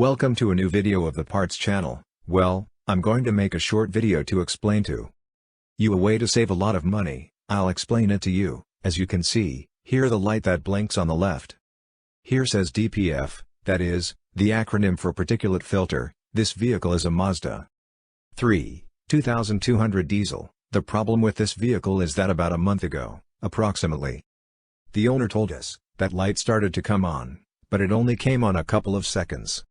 Welcome to a new video of the Parts channel. Well, I'm going to make a short video to explain to you a way to save a lot of money. I'll explain it to you. As you can see, here the light that blinks on the left. Here says DPF, that is, the acronym for particulate filter. This vehicle is a Mazda 3, 2200 diesel. The problem with this vehicle is that about a month ago, approximately, the owner told us that light started to come on, but it only came on a couple of seconds.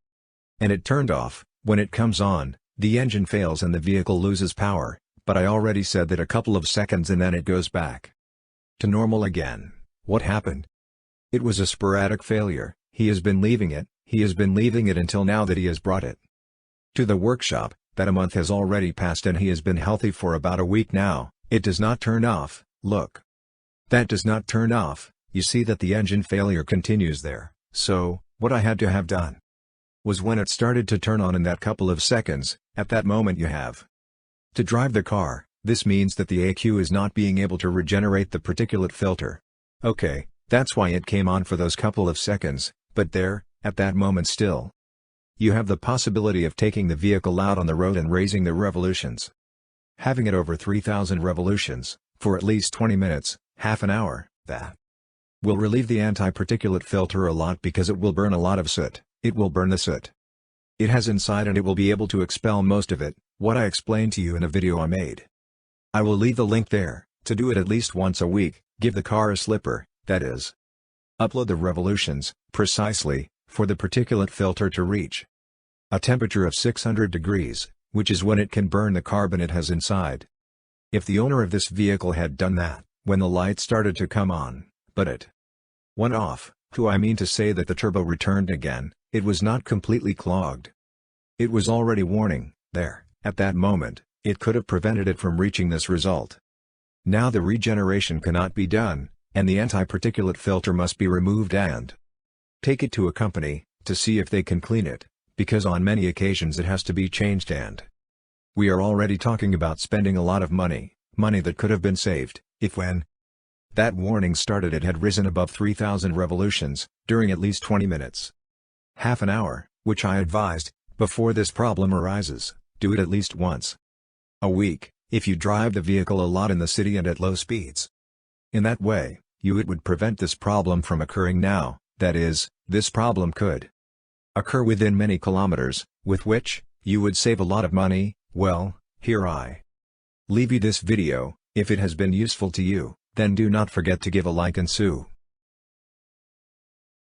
And it turned off. When it comes on, the engine fails and the vehicle loses power, but I already said that a couple of seconds and then it goes back to normal again. What happened? It was a sporadic failure. He has been leaving it until now that he has brought it to the workshop. That a month has already passed and he has been healthy for about a week now. It does not turn off. Look. That does not turn off. You see that the engine failure continues there. So, what I had to have done was when it started to turn on in that couple of seconds, at that moment you have to drive the car. This means that the AQ is not being able to regenerate the particulate filter. Okay, that's why it came on for those couple of seconds, but there, at that moment still, you have the possibility of taking the vehicle out on the road and raising the revolutions. Having it over 3000 revolutions, for at least 20 minutes, half an hour, that will relieve the anti-particulate filter a lot because it will burn a lot of soot. It will burn the soot it has inside and it will be able to expel most of it, what I explained to you in a video I made. I will leave the link there. To do it at least once a week, give the car a slipper, that is, upload the revolutions, precisely, for the particulate filter to reach a temperature of 600 degrees, which is when it can burn the carbon it has inside. If the owner of this vehicle had done that, when the light started to come on, but it went off, I mean to say that the turbo returned again, it was not completely clogged. It was already warning, there, at that moment, it could have prevented it from reaching this result. Now the regeneration cannot be done, and the anti-particulate filter must be removed and take it to a company, to see if they can clean it, because on many occasions it has to be changed and we are already talking about spending a lot of money that could have been saved, if when that warning started it had risen above 3000 revolutions, during at least 20 minutes. Half an hour, which I advised, before this problem arises, do it at least once a week, if you drive the vehicle a lot in the city and at low speeds. In that way, it would prevent this problem from occurring now, that is, this problem could occur within many kilometers, with which, you would save a lot of money. Well, here I leave you this video. If it has been useful to you, then do not forget to give a like and